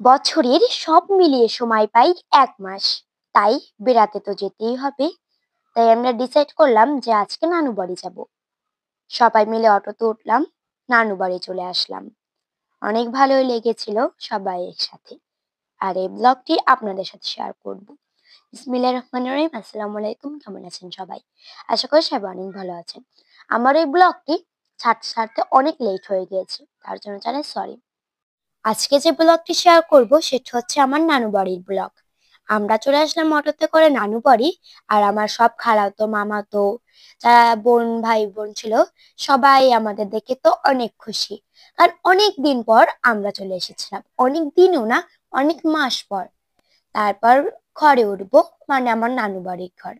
বছরের সব মিলিয়ে সময় পাই ১ মাস। তাই বেড়াতে তো যেতেই হবে। তাই আমরা ডিসাইড করলাম যে আজকে নানু বাড়ি যাব। সবাই মিলে অটোতে উঠলাম, নানু বাড়ি চলে আসলাম। অনেক ভালোই লেগেছিল সবাই একসাথে। আর এই ব্লগটি আপনাদের সাথে শেয়ার করব। বিসমিল্লাহির রহমানির রহিম। আসসালামু আলাইকুম। কেমন আছেন সবাই? আশা করি সবাই অনেক ভালো আছেন। আমার এই ব্লগটি ছাড়তে অনেক লেট হয়ে গিয়েছে। তার জন্য জানাই সরি। আজকে যে ব্লগটি শেয়ার করব সেটা হচ্ছে আমার নানু বাড়ির ব্লগ। আমরা চলে আসলাম অটোতে করে নানু বাড়ি। আর আমার সব খালাতো মামাতো যারা ভাই বোন ছিল সবাই আমাদের দেখে তো অনেক খুশি। কারণ অনেক দিন পর আমরা চলে এসেছিলাম, অনেক দিনও না, অনেক মাস পর। তারপর ঘরে উঠবো, মানে আমার নানু বাড়ির ঘর।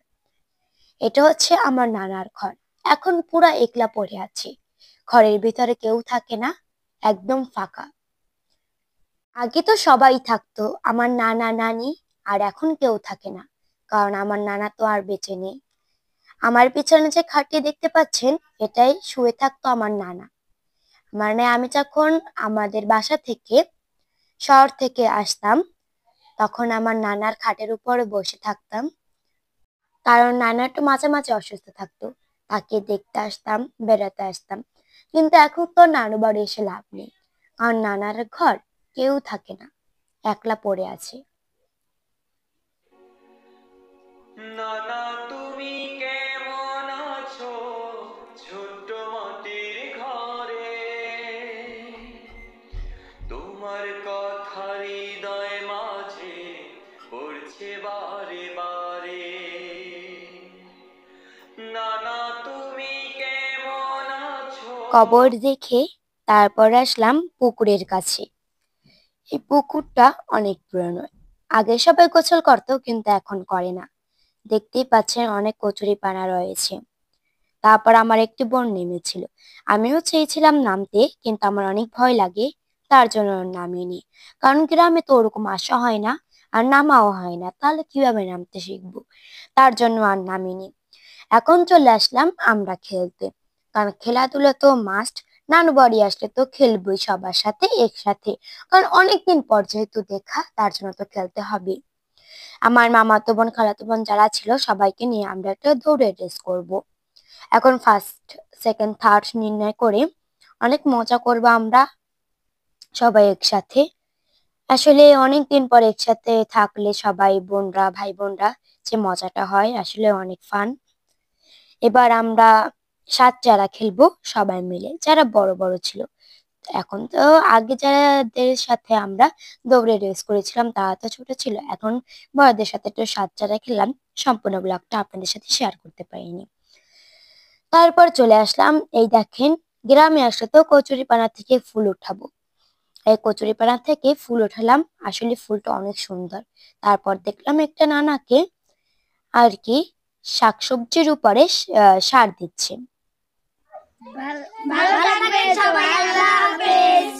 এটা হচ্ছে আমার নানার ঘর। এখন পুরা একলা পড়ে আছি, ঘরের ভিতরে কেউ থাকে না, একদম ফাঁকা। আগে তো সবাই থাকতো, আমার নানা নানি। আর এখন কেউ থাকে না, কারণ আমার নানা তো আর বেঁচে নেই। আমার পিছনে যে খাটটি দেখতে পাচ্ছেন, এটাই শুয়ে থাকতো আমার নানা। মানে আমি যখন আমাদের বাসা থেকে শহর থেকে আসতাম, তখন আমার নানার খাটের উপরে বসে থাকতাম। কারণ নানা একটু মাঝে মাঝে অসুস্থ থাকতো, তাকে দেখতে আসতাম, বেড়াতে আসতাম। কিন্তু এখন তো নানু বাড়ি এসে লাভ নেই, কারণ নানার ঘর কেউ থাকে না, একলা পড়ে আছে। নানা তুমি কেমন আছো ছোট্ট মাটির ঘরে, তোমার কথা হৃদয় মাঝে পড়ছে বারে বারে। নানা তুমি কেমন আছো। কবর দেখে তারপর আসলাম পুকুরের কাছে। এই পুকুরটা অনেক পুরনো। আগে সবাই গোসল করতো, কিন্তু এখন করে না। দেখতেই পাচ্ছেন অনেক কচুরিপানা রয়েছে। তারপর আমার একটি বোন নেমেছিল। আমিও চেয়েছিলাম নামতে, কিন্তু আমার অনেক ভয় লাগে, তার জন্য আর নামিনি। কারণ গ্রামে তো ওরকম আসা হয় না, আর নামাও হয় না, তাহলে কিভাবে নামতে শিখবো? তার জন্য আর নামিনি। এখন চলে আসলাম আমরা খেলতে, কারণ খেলাধুলা তো মাস্ট। নানু বাড়ি আসলে তো খেলবোই সবার সাথে একসাথে, কারণ অনেকদিন পর যেহেতু দেখা, তার জন্য তো খেলতে হবে। আমার মামাতো বোন খালাতো বোন যারা ছিল সবাইকে নিয়ে আমরা একটা দৌড়ের রেস করব। এখন ফার্স্ট, সেকেন্ড, থার্ড নির্ণয় করে অনেক মজা করব আমরা সবাই একসাথে। আসলে অনেক দিন পর একসাথে থাকলে সবাই বোনরা ভাই বোনরা, যে মজাটা হয় আসলে অনেক ফান। এবার আমরা সাত চারা খেলবো সবাই মিলে, যারা বড় বড় ছিল। এখন তো আগে যাদের সাথে আমরা দৌড়ে রেস করেছিলাম তারা তো ছোট ছিল, এখন বড়দের সাথে একটু সাত চারা খেললাম। সম্পূর্ণ ব্লগটা আপনাদের সাথে শেয়ার করতে পারিনি। তারপর চলে আসলাম, এই দেখেন, গ্রামে আসলে তো কচুরিপানা থেকে ফুল উঠাবো। এই কচুরিপানা থেকে ফুল উঠালাম, আসলে ফুলটা অনেক সুন্দর। তারপর দেখলাম একটা নানাকে আর কি শাকসবজির উপরে সার দিচ্ছে। ভালো থাকবেন সবাই, আল্লাহ হাফেজ।